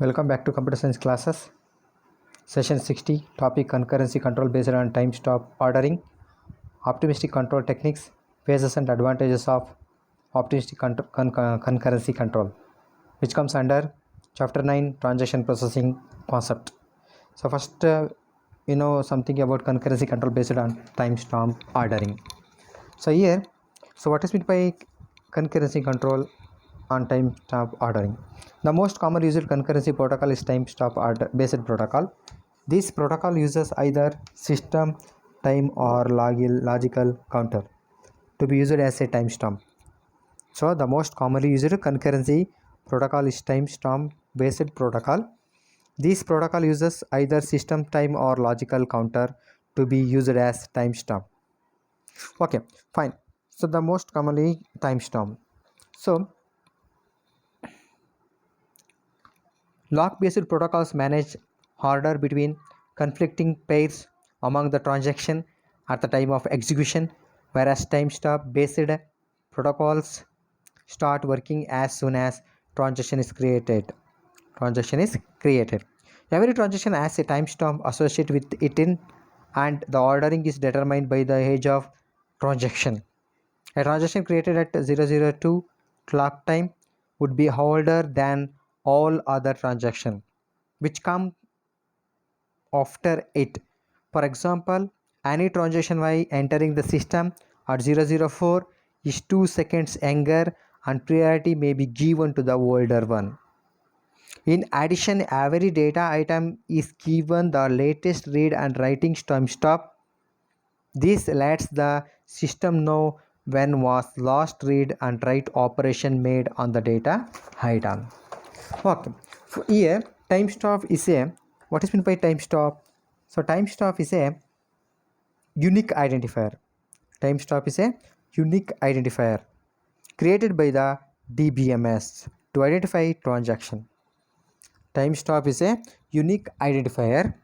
Welcome back to Computer Science classes. Session 60, topic concurrency control based on time stop ordering, optimistic control techniques, phases and advantages of optimistic concurrency control, which comes under chapter 9, transaction processing concept. So first, something about concurrency control based on time stamp ordering. So what is meant by concurrency control on time stamp ordering? The most common used concurrency protocol is time stamp order based protocol. This protocol uses either system time or logical counter to be used as a timestamp. So the most commonly used concurrency protocol is timestamp based protocol. This protocol uses either system time or logical counter to be used as timestamp. Okay, fine. So the most commonly timestamp. So lock-based protocols manage order between conflicting pairs among the transaction at the time of execution, whereas timestamp-based protocols start working as soon as transaction is created. Every transaction has a timestamp associated with it and the ordering is determined by the age of transaction. A transaction created at 002 clock time would be older than all other transactions which come after it. For example, any transaction by entering the system at 004 is 2 seconds younger and priority may be given to the older one. In addition, every data item is given the latest read and writing timestamp. This lets the system know when was last read and write operation made on the data item. Okay. So here timestamp is a what is meant by timestamp? So timestamp is a unique identifier. Timestamp is a unique identifier created by the DBMS to identify transaction. Timestamp is a unique identifier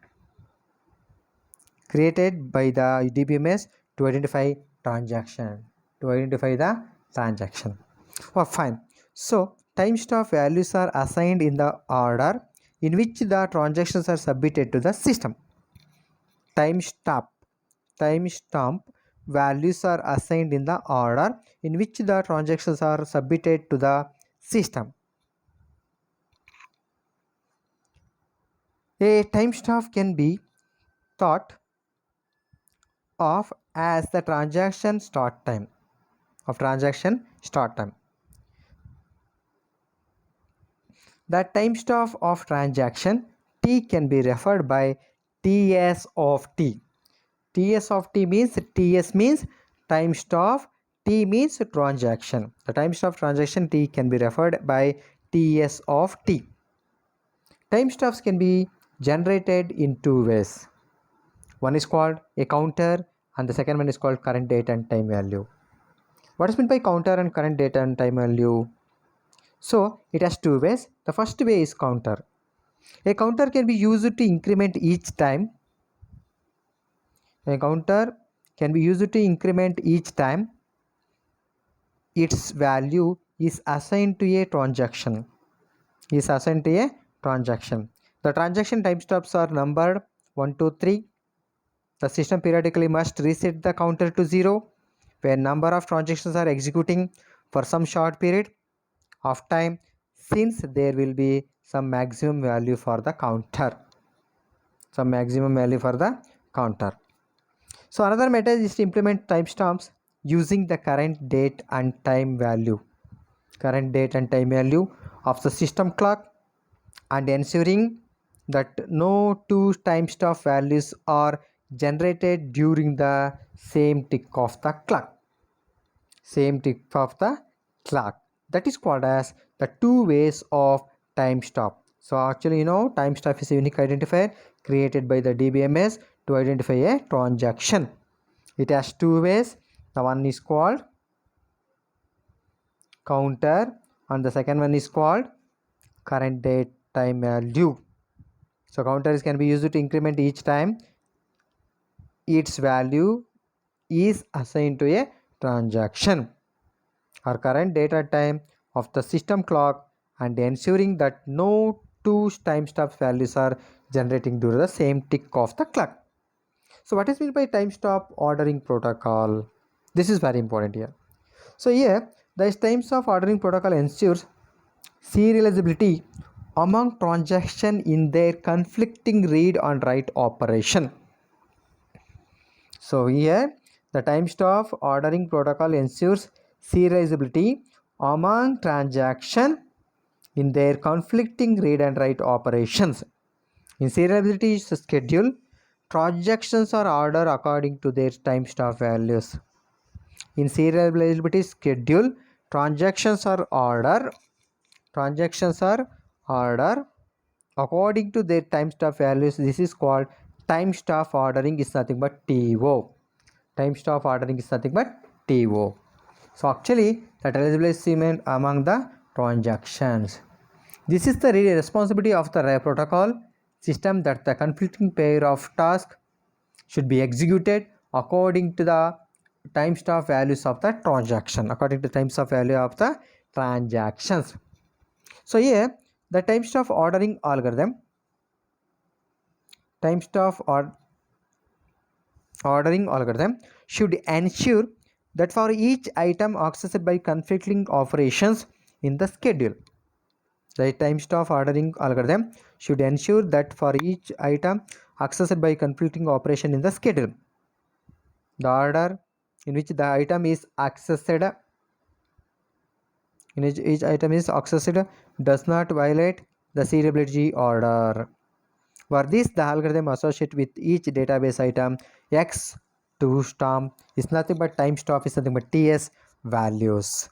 created by the DBMS to identify transaction. Oh, fine. So timestamp values are assigned in the order in which the transactions are submitted to the system. Timestamp values are assigned in the order in which the transactions are submitted to the system. A timestamp can be thought of as the transaction start time. The timestamp of transaction T can be referred by TS of T. TS of T means timestamp, T means transaction. The timestamp transaction T can be referred by TS of T. Timestamps can be generated in two ways. One is called a counter and the second one is called current date and time value. What is meant by counter and current date and time value? So it has two ways. The first way is counter. A counter can be used to increment each time. Its value is assigned to a transaction. The transaction timestamps are numbered 1, 2, 3. The system periodically must reset the counter to 0 when number of transactions are executing for some short period of time, since there will be some maximum value for the counter. So another method is to implement timestamps using the current date and time value of the system clock and ensuring that no two timestamp values are generated during the same tick of the clock. That is called as the two ways of timestamp. So actually, timestamp is a unique identifier created by the DBMS to identify a transaction. It has two ways. The one is called counter and the second one is called current date time value. So counters can be used to increment each time its value is assigned to a transaction or current data time of the system clock and ensuring that no two timestamp values are generating during the same tick of the clock. So what is meant by timestamp ordering protocol? This is very important here. So here the timestamp ordering protocol ensures serializability among transactions in their conflicting read and write operation. So here the timestamp ordering protocol ensures serializability among transactions in their conflicting read and write operations. In serializability schedule, transactions are ordered according to their timestamp values. In serializability schedule, transactions are ordered according to their timestamp values. This is called timestamp ordering is nothing but TO. Timestamp ordering is nothing but TO. So actually the reliability among the transactions. This is the responsibility of the protocol system that the conflicting pair of tasks should be executed according to the timestamp values of the transaction, according to timestamp value of the transactions. So here the timestamp ordering algorithm, ordering algorithm should ensure that for each item accessed by conflicting operations in the schedule, the timestamp ordering algorithm should ensure that for each item accessed by conflicting operation in the schedule, the order in which the item is accessed each item is accessed does not violate the serializability order. For this, the algorithm associated with each database item X to stamp is nothing but timestamp is nothing but TS values.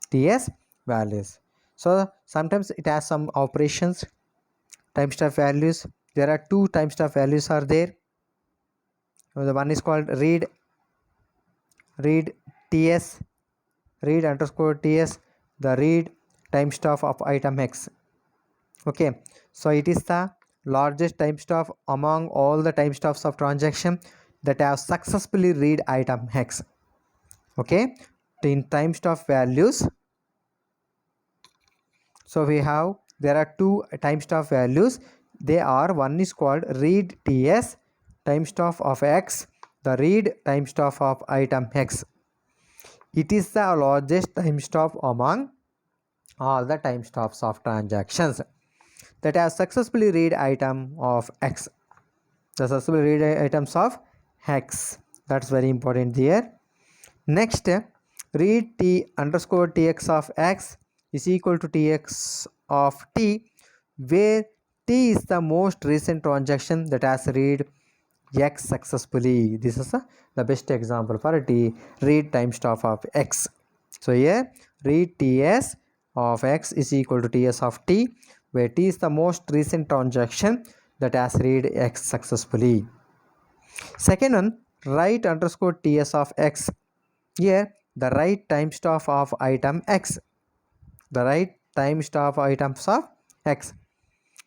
TS values. So sometimes it has some operations, timestamp values. There are two timestamp values are there. The one is called read TS, read underscore TS, the read timestamp of item X. Okay, so it is the largest timestamp among all the timestamps of transaction that have successfully read item X. Okay, in timestamp values, so we have there are two timestamp values. They are, one is called read TS timestamp of X, the read timestamp of item X. It is the largest timestamp among all the timestamps of transactions that have successfully read item of X. The successfully read items of X. That's very important there. Next, read T underscore TX of X is equal to TX of T, where T is the most recent transaction that has read X successfully. This is the best example for T, read timestamp of X. So here read TS of X is equal to TS of T, where T is the most recent transaction that has read X successfully. Second one, write underscore TS of X. Here the write timestamp of item X. The write timestamp items of X.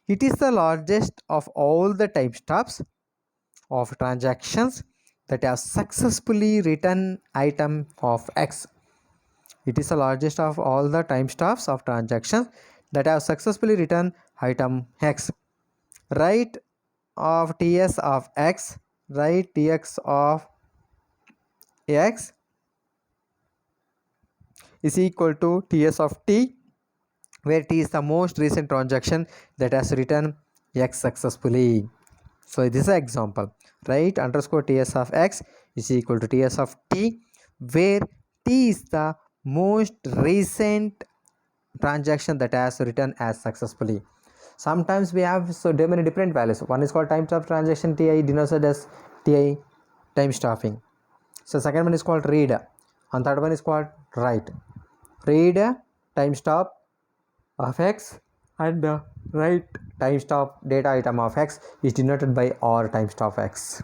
It is the largest of all the timestamps of transactions that have successfully written item of X. It is the largest of all the timestamps of transactions that have successfully written item X. Write of TS of X, write TX of X is equal to TS of T, where T is the most recent transaction that has written X successfully. So this is an example. Write underscore TS of X is equal to TS of T, where T is the most recent transaction that has written as successfully. Sometimes we have so many different values. One is called timestamp transaction TI, denoted as TI timestamping. So second one is called read, and third one is called write. Read timestamp of X and write timestamp data item of X is denoted by R timestamp X.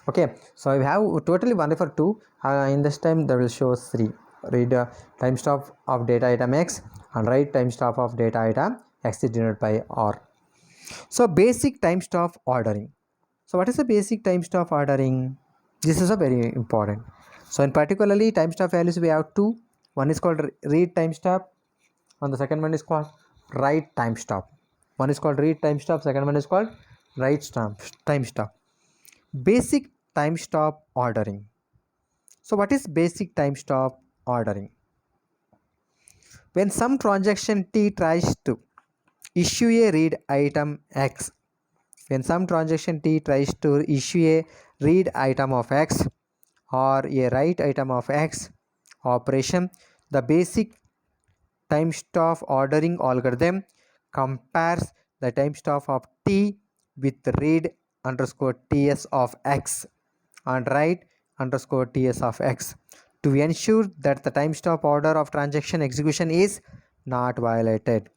Okay, so we have totally 1 for 2. In this time there will show 3. Read timestamp of data item X and write timestamp of data item X is denoted by R. So basic timestamp ordering. So what is the basic timestamp ordering? This is a very important. So in particularly timestamp values we have two. One is called read timestamp and the second one is called write timestamp. One is called read time stop, second one is called write time stop. Basic time stop ordering. So what is basic time stop ordering? When some transaction T tries to issue a read item X, when some transaction T tries to issue a read item of X or a write item of X operation, the basic time stop ordering algorithm compares the time stop of T with read underscore TS of X and write underscore TS of X to ensure that the time stop order of transaction execution is not violated.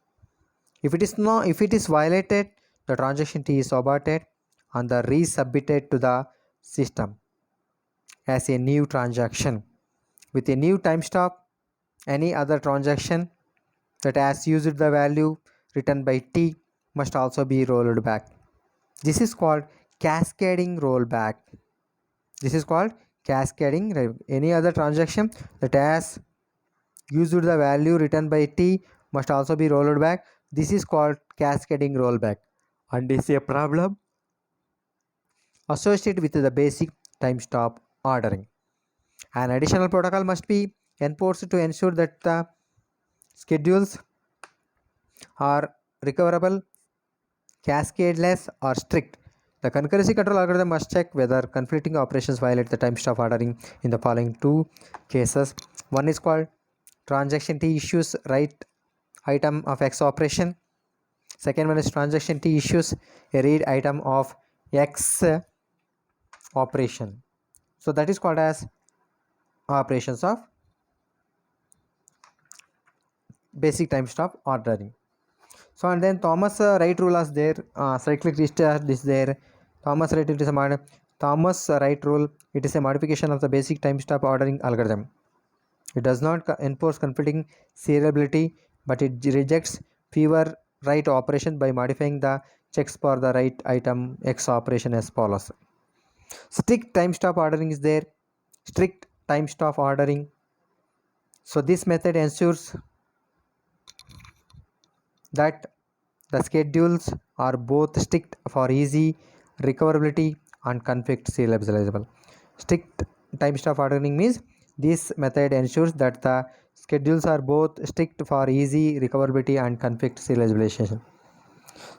If it is violated, the transaction T is aborted and the resubmitted to the system as a new transaction. With a new time stop, any other transaction that has used the value written by T must also be rolled back. This is called cascading rollback. This is called cascading. Any other transaction that has used the value written by T must also be rolled back. This is called cascading rollback and is a problem associated with the basic time stop ordering. An additional protocol must be enforced to ensure that the schedules are recoverable, cascadeless, or strict. The concurrency control algorithm must check whether conflicting operations violate the time stop ordering in the following two cases. One is called transaction T issues write item of X operation. Second one is transaction T issues a read item of X operation. So that is called as operations of basic time stop ordering. So and then Thomas Wright rule is there. Cyclic restart is there. Thomas Wright it is a Thomas Wright rule. It is a modification of the basic time stop ordering algorithm. It does not enforce conflicting serializability, but it rejects fewer write operation by modifying the checks for the write item X operation as follows. Strict time stop ordering is there. Strict time stop ordering. So this method ensures that the schedules are both strict for easy recoverability and conflict serializable. Strict time stop ordering means this method ensures that the schedules are both strict for easy recoverability and conflict serialization.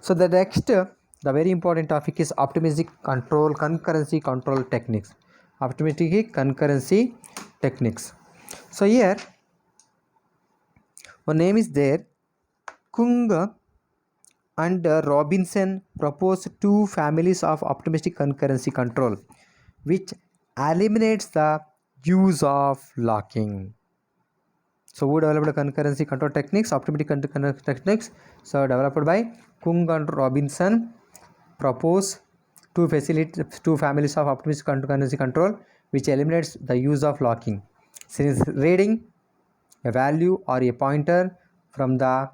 So the next, the very important topic is optimistic control, concurrency control techniques. Optimistic concurrency techniques. So here, one name is there, Kung and Robinson proposed two families of optimistic concurrency control, which eliminates the use of locking. So who developed concurrency control techniques, optimistic concurrency techniques? So developed by Kung and Robinson propose two families of optimistic concurrency control, which eliminates the use of locking. Since reading a value or a pointer from the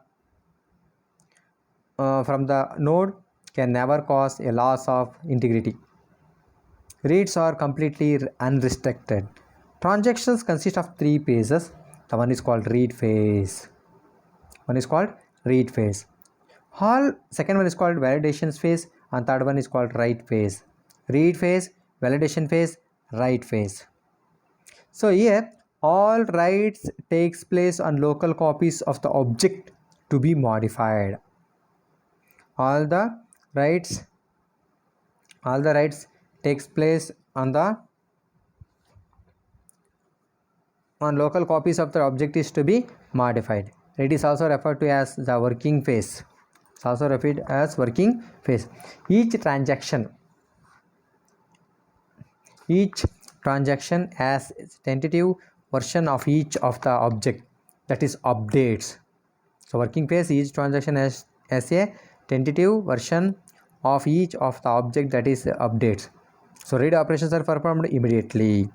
node can never cause a loss of integrity. Reads are completely unrestricted. Transactions consist of three phases. The one is called read phase. Second one is called validation phase, and third one is called write phase. Read phase, validation phase, write phase. So here all writes takes place on local copies of the object to be modified. All the writes takes place on local copies of the object is to be modified. It is also referred to as the working phase. It's also referred as working phase. Each transaction has tentative version of each of the object, that is updates. So working phase, each transaction has a tentative version of each of the object, that is updates. So read operations are performed immediately.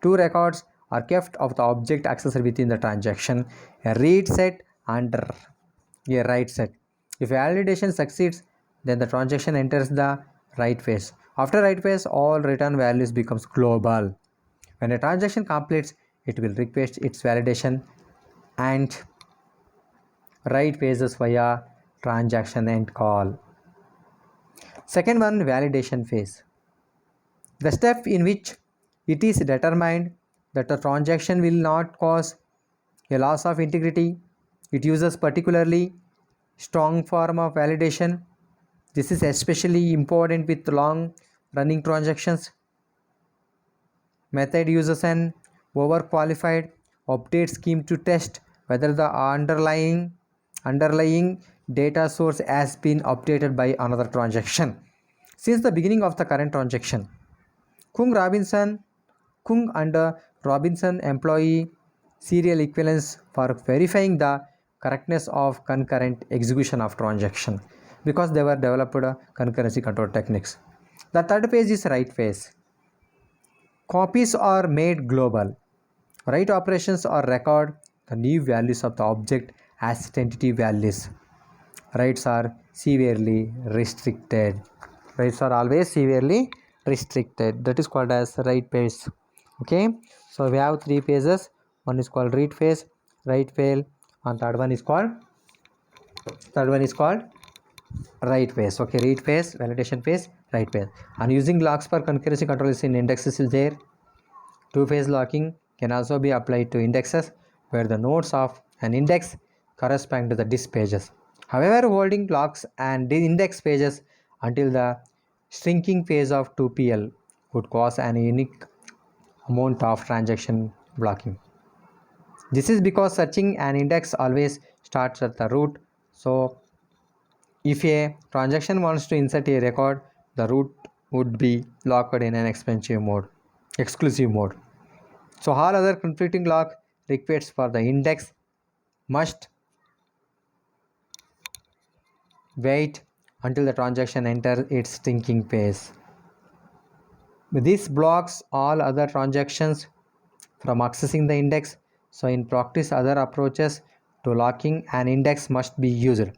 Two records are kept of the object accessed within the transaction, a read set and a write set. If validation succeeds, then the transaction enters the write phase. After write phase, all return values becomes global. When a transaction completes, it will request its validation and write phases via transaction end call. Second one, validation phase. The step in which it is determined that the transaction will not cause a loss of integrity. It uses particularly strong form of validation. This is especially important with long running transactions. Method uses an overqualified update scheme to test whether the underlying data source has been updated by another transaction. Since the beginning of the current transaction, Kung and Robinson employ serial equivalence for verifying the correctness of concurrent execution of transaction because they were developed concurrency control techniques. The third phase is write phase. Copies are made global. Write operations or record the new values of the object as tentative values. Writes are severely restricted. Writes are always severely restricted. That is called as write phase. Okay, so we have three phases. One is called read phase, write phase, and third one is called write phase. Okay, read phase, validation phase, write phase. And using locks for concurrency control is in indexes is there. Two-phase locking can also be applied to indexes where the nodes of an index correspond to the disk pages. However, holding locks and index pages until the shrinking phase of 2PL would cause an unique amount of transaction blocking. This is because searching an index always starts at the root. So if a transaction wants to insert a record, the root would be locked in an exclusive mode. So all other conflicting lock requests for the index must wait until the transaction enters its shrinking phase. This blocks all other transactions from accessing the index. So in practice, other approaches to locking an index must be used.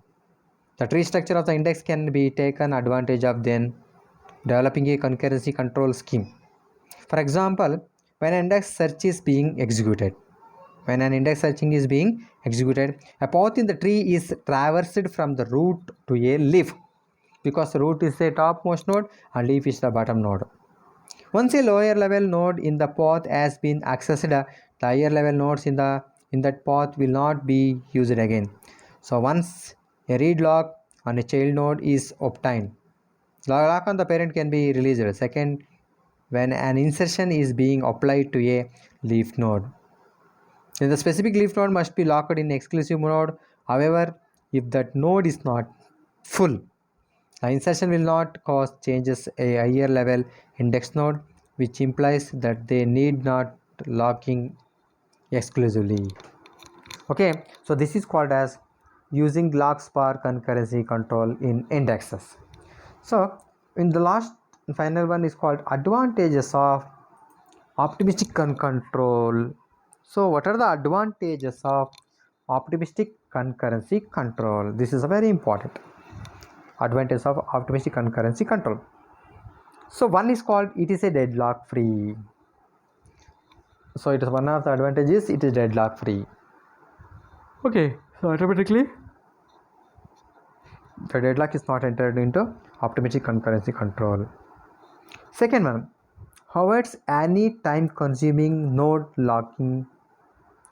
The tree structure of the index can be taken advantage of then developing a concurrency control scheme. For example, when an index searching is being executed, a path in the tree is traversed from the root to a leaf because the root is the topmost node and leaf is the bottom node. Once a lower level node in the path has been accessed, the higher level nodes in that path will not be used again. So once a read lock on a child node is obtained, the lock on the parent can be released. Second, when an insertion is being applied to a leaf node, then the specific leaf node must be locked in exclusive mode. However, if that node is not full, the insertion will not cause changes a higher level index node, which implies that they need not locking exclusively. Okay, so this is called as using locks for concurrency control in indexes. So in the last final one is called advantages of optimistic control. So what are the advantages of optimistic concurrency control? This is a very important advantage of optimistic concurrency control. So one is called it is a deadlock free. So it is one of the advantages, it is deadlock free. Okay, so automatically the deadlock is not entered into optimistic concurrency control. Second one, avoids any time consuming node locking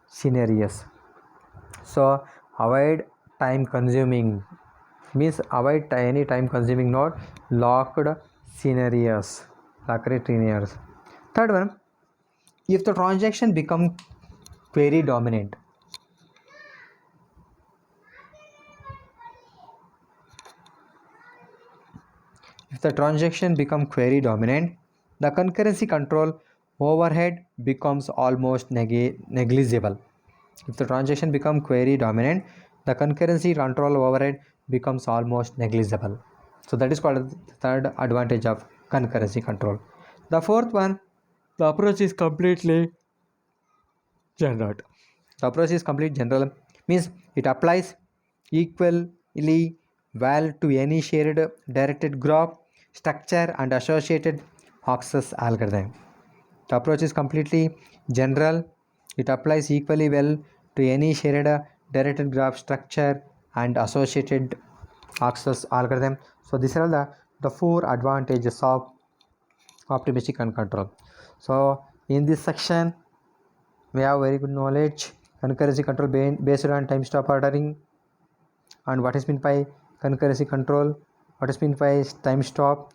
scenarios. So avoid time consuming means avoid any time consuming node locked scenarios. Third one, if the transaction become query dominant, the concurrency control overhead becomes almost negligible. If the transaction become query dominant, the concurrency control overhead becomes almost negligible. So that is called the third advantage of concurrency control. The fourth one, the approach is completely general. The approach is complete general means it applies equally well to any shared directed graph structure and associated access algorithm. The approach is completely general. It applies equally well to any shared directed graph structure and associated Oxford's algorithm. So these are the four advantages of optimistic control. So in this section we have very good knowledge. Concurrency control based on time stop ordering, and what is meant by concurrency control, what is meant by time stop,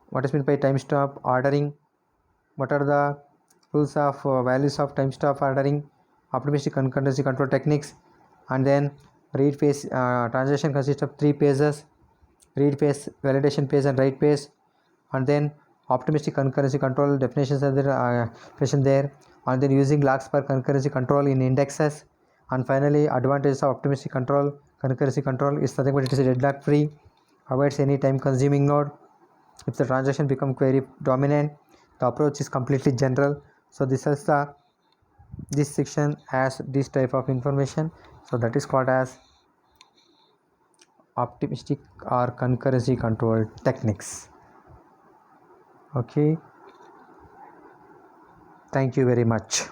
what is meant by time stop ordering, what are the rules of values of time stop ordering, optimistic concurrency control techniques, and then read phase. Transaction consists of three phases: read phase, validation phase, and write phase. And then optimistic concurrency control definitions are there, present there, and then using logs for concurrency control in indexes. And finally, advantages of optimistic control concurrency control is nothing but it is deadlock free, avoids any time consuming node. If the transaction becomes query dominant, the approach is completely general. So this section has this type of information, so that is called as optimistic or concurrency control techniques. Okay, thank you very much.